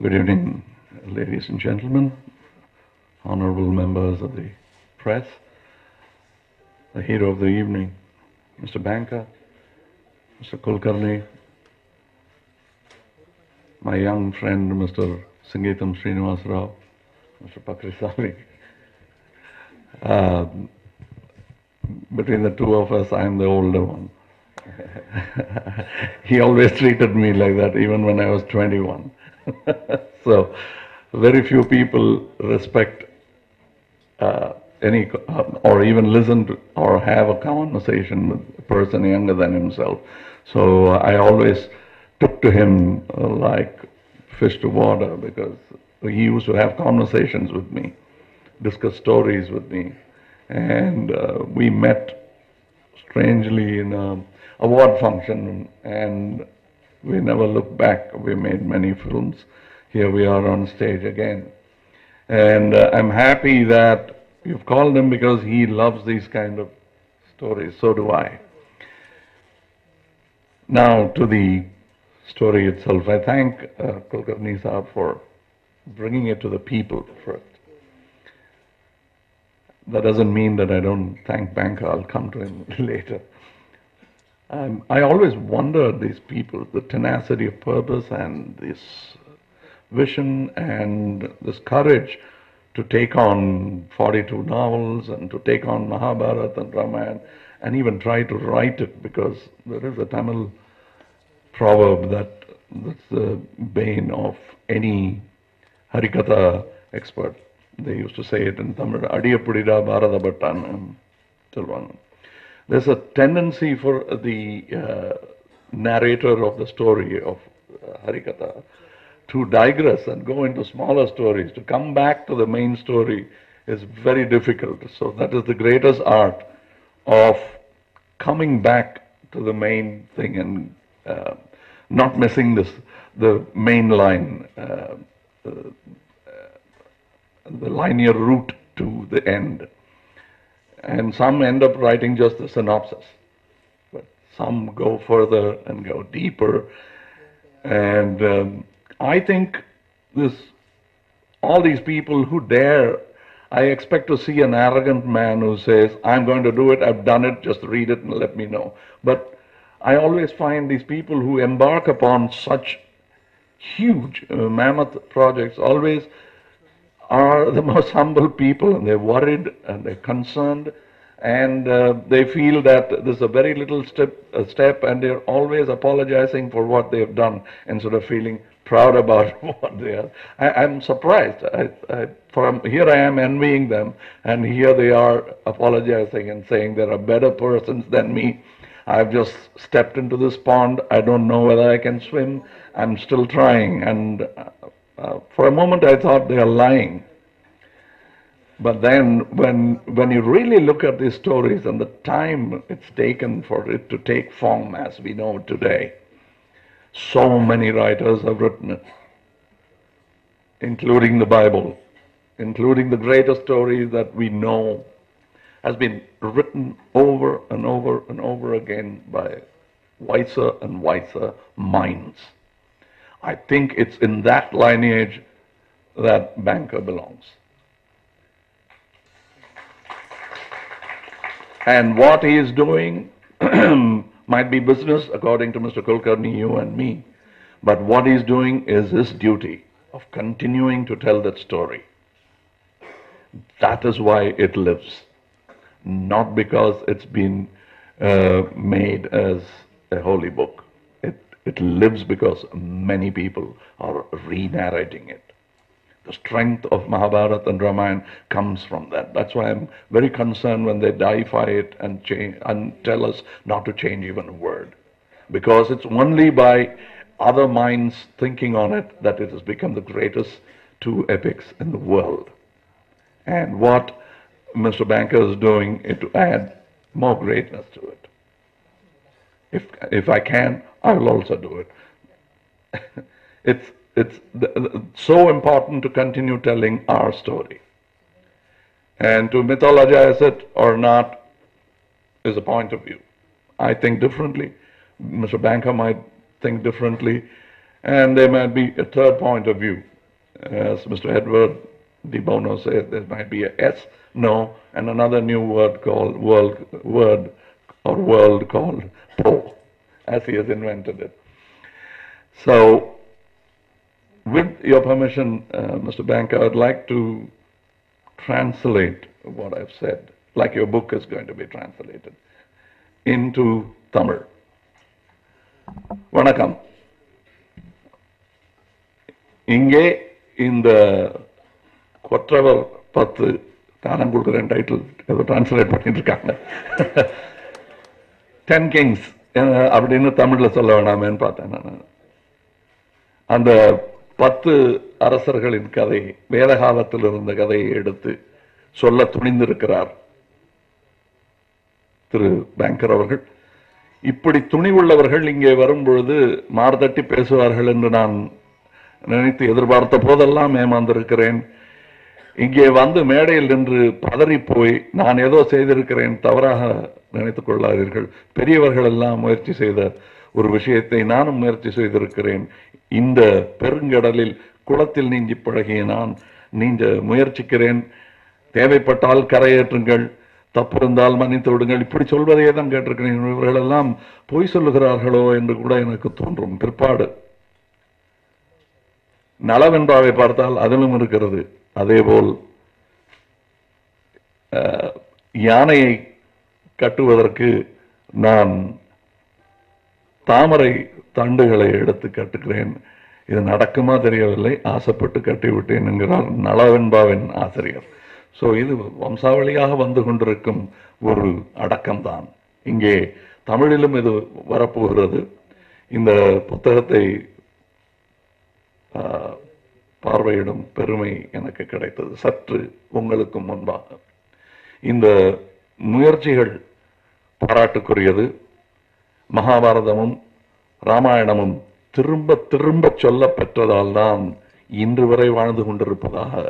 Good evening, ladies and gentlemen, honorable members of the press, the hero of the evening, Mr. Banker, Mr. Kulkarni, my young friend, Mr. Sangeetam Srinivas Rao, Mr. Pakrisari. Between the two of us, I am the older one. He always treated me like that, even when I was 21. So, very few people respect or even listen to or have a conversation with a person younger than himself. So I always took to him like fish to water, because he used to have conversations with me, discuss stories with me, and we met strangely in a award function, and we never looked back. We made many films. Here we are on stage again. And I'm happy that you've called him, because he loves these kind of stories. So do I. Now to the story itself. I thank Kulkarni Saab for bringing it to the people first. That doesn't mean that I don't thank Banker. I'll come to him later. I always wondered these people, the tenacity of purpose and this vision and this courage to take on 42 novels and to take on Mahabharata and Ramayana and even try to write it, because there is a Tamil proverb that's the bane of any Harikatha expert. They used to say it in Tamil, Adiyapudida Bharata Bhattan Tilvan. There's a tendency for the narrator of the story of Harikatha to digress and go into smaller stories. To come back to the main story is very difficult. So that is the greatest art of coming back to the main thing and not missing the main line, the linear route to the end. And some end up writing just the synopsis, but some go further and go deeper. And I think all these people who dare, I expect to see an arrogant man who says, I'm going to do it, I've done it, just read it and let me know. But I always find these people who embark upon such huge mammoth projects always are the most humble people, and they're worried and they're concerned, and they feel that there's a very little step, and they're always apologizing for what they've done instead of feeling proud about what they are. I'm surprised. Here I am envying them, and here they are apologizing and saying there are better persons than me. I've just stepped into this pond. I don't know whether I can swim. I'm still trying. And for a moment I thought they are lying. But then when you really look at these stories and the time it's taken for it to take form as we know today, so many writers have written it, including the Bible, including the greatest stories that we know, has been written over and over and over again by wiser and wiser minds. I think it's in that lineage that Banker belongs. And what he is doing might be business, according to Mr. Kulkarni, you and me. But what he's doing is his duty of continuing to tell that story. That is why it lives. Not because it's been made as a holy book. It lives because many people are re-narrating it. The strength of Mahabharata and Ramayana comes from that. That's why I'm very concerned when they deify it and tell us not to change even a word. Because it's only by other minds thinking on it that it has become the greatest two epics in the world. And what Mr. Banker is doing is to add more greatness to it. If I can, I will also do it. It's so important to continue telling our story. And to mythologize it or not is a point of view. I think differently. Mr. Banker might think differently. And there might be a third point of view. As Mr. Edward de Bono said, there might be a yes, no, and another new word called world called pro, as he has invented it. So, with your permission, Mr. Banker, I'd like to translate what I've said, like your book is going to be translated, into Tamil. வணக்கம். இங்கே இந்த கொற்றவர் 10 தானம் கொடுக்குறேன் title ஏதோ translate பண்ணிட்டு இருக்காங்க. 10 Kings அப்படின்னு தமிழ்ல சொல்ல வேணாமேன்னு பார்த்தேன் நான். அந்த 10 அரசர்களின் கதை, வேத காலத்தில் இருந்த கதையை எடுத்து சொல்ல துணிந்திருக்கிறார் திரு பேங்கர் அவர்கள். இப்படி துணிவுள்ளவர்கள் இங்கே வரும்பொழுது மார்தட்டி பேசுவார்கள் என்று நான் நினைத்து எதிர்பார்த்த போதெல்லாம் ஏமாந்திருக்கிறேன். இங்கே வந்து மேடையில் நின்று பதறி போய் நான் ஏதோ செய்திருக்கிறேன், தவறாக நினைத்துக் கொள்ளாதீர்கள். பெரியவர்கள் எல்லாம் முயற்சி செய்த ஒரு விஷயத்தை நானும் முயற்சி செய்திருக்கிறேன். இந்த பெருங்கடலில் குளத்தில் நீஞ்சி பழகிய நான் நீஞ்ச முயற்சிக்கிறேன். தேவைப்பட்டால் கரையேற்றுங்கள், தப்பு இருந்தால் மன்னித்து விடுங்கள், இப்படி சொல்வதையே தான் கேட்டிருக்கிறேன். இவர்கள் எல்லாம் பொய் சொல்லுகிறார்களோ என்று கூட எனக்கு தோன்றும். பிற்பாடு நலவென்றாவை பார்த்தால் அதிலும் இருக்கிறது. அதேபோல் யானையை கட்டுவதற்கு நான் தாமரை தண்டுகளை எடுத்து கட்டுகிறேன். இது நடக்குமா தெரியவில்லை, ஆசைப்பட்டு கட்டிவிட்டேன் என்கிறார் நலவென்பாவின் ஆசிரியர். ஸோ இது வம்சாவளியாக வந்து கொண்டிருக்கும் ஒரு அடக்கம்தான். இங்கே தமிழிலும் இது வரப்போகிறது. இந்த புத்தகத்தை பார்வையிடும் பெருமை எனக்கு கிடைத்தது சற்று உங்களுக்கு முன்பாக. இந்த முயற்சிகள் பாராட்டுக்குரியது. மகாபாரதமும் ராமாயணமும் திரும்ப திரும்ப சொல்ல பெற்றதால் தான் இன்று வரை வாழ்ந்து கொண்டிருப்பதாக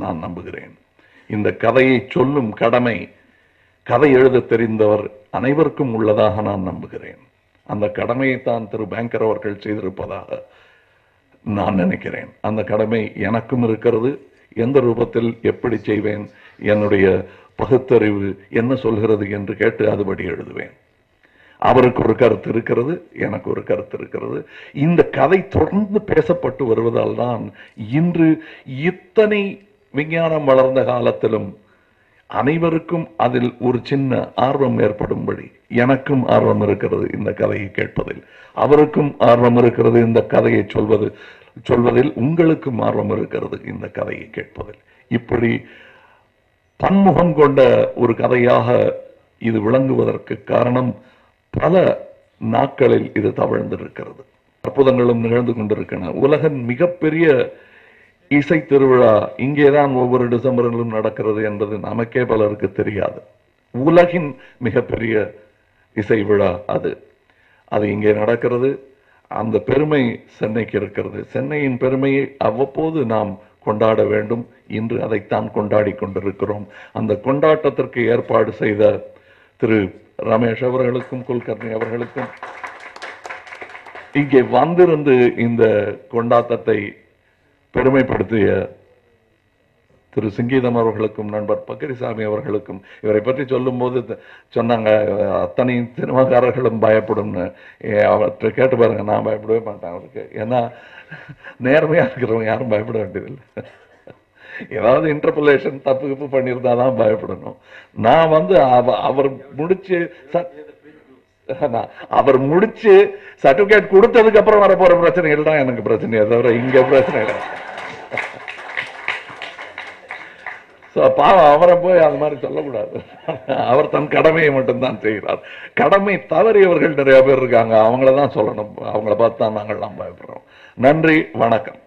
நான் நம்புகிறேன். இந்த கதையை சொல்லும் கடமை கதை எழுத தெரிந்தவர் அனைவருக்கும் உள்ளதாக நான் நம்புகிறேன். அந்த கடமையைத்தான் திரு பேங்கர் அவர்கள் செய்திருப்பதாக நான் நினைக்கிறேன். அந்த கடமை எனக்கும் இருக்கிறது. எந்த ரூபத்தில் எப்படி செய்வேன், என்னுடைய பகுத்தறிவு என்ன சொல்கிறது என்று கேட்டு அதுபடி எழுதுவேன். அவருக்கு ஒரு கருத்து இருக்கிறது, எனக்கு ஒரு கருத்து இருக்கிறது. இந்த கதை தொடர்ந்து பேசப்பட்டு வருவதால் தான் இன்று இத்தனை விஞ்ஞானம் வளர்ந்த காலத்திலும் அனைவருக்கும் அதில் ஒரு சின்ன ஆர்வம் ஏற்படும்படி எனக்கும் ஆர்வம் இருக்கிறது இந்த கதையை கேட்பதில், அவருக்கும் ஆர்வம் இருக்கிறது இந்த கதையை சொல்வதில், உங்களுக்கும் ஆர்வம் இருக்கிறது இந்த கதையை கேட்பதில். இப்படி பன்முகம் கொண்ட ஒரு கதையாக இது விளங்குவதற்கு காரணம் பல நாட்களில் இது தவழ்ந்திருக்கிறது. அற்புதங்களும் நிகழ்ந்து கொண்டிருக்கின்றன. உலகின் மிகப்பெரிய இசை திருவிழா இங்கேதான் ஒவ்வொரு டிசம்பரிலும் நடக்கிறது என்பது நமக்கே பலருக்கு தெரியாது. உலகின் மிகப்பெரிய இசை விழா அது இங்கே நடக்கிறது. அந்த பெருமை சென்னைக்கு இருக்கிறது. சென்னையின் பெருமையை அவ்வப்போது நாம் கொண்டாட வேண்டும். இன்று அதைத்தான் கொண்டாடி கொண்டிருக்கிறோம். அந்த கொண்டாட்டத்திற்கு ஏற்பாடு செய்த திரு ரமேஷ் அவர்களுக்கும் குல்கர்ணி அவர்களுக்கும், இங்கே வந்திருந்து இந்த கொண்டாட்டத்தை பெருமைப்படுத்திய திரு சிங்கீதம் அவர்களுக்கும், நண்பர் பக்கரிசாமி அவர்களுக்கும், இவரை பற்றி சொல்லும் போது சொன்னாங்க அத்தனை சினிமாக்காரர்களும் பயப்படும்னு. அவற்றை கேட்டு பாருங்க, நான் பயப்படவே மாட்டேன் அவருக்கு. ஏன்னா நேர்மையா இருக்கிறவங்க யாரும் பயப்பட வேண்டியதில்லை. ஏதாவது இன்டர்புலேஷன் தப்பு பண்ணியிருந்தாதான் பயப்படணும். நான் அவர் முடிச்சு சர்டிபிகேட் கொடுத்ததுக்கு அப்புறம் வர போற பிரச்சனைகள் தான் எனக்கு பிரச்சனையே தவிர இங்க பிரச்சனை இல்லை. பாவம் அவரை போய் அது மாதிரி சொல்லக்கூடாது. அவர் தன் கடமையை மட்டும்தான் செய்கிறார். கடமை தவறியவர்கள் நிறைய பேர் இருக்காங்க, அவங்கள தான் சொல்லணும். அவங்கள பார்த்து தான் நாங்கள்லாம் பயப்படுறோம். நன்றி, வணக்கம்.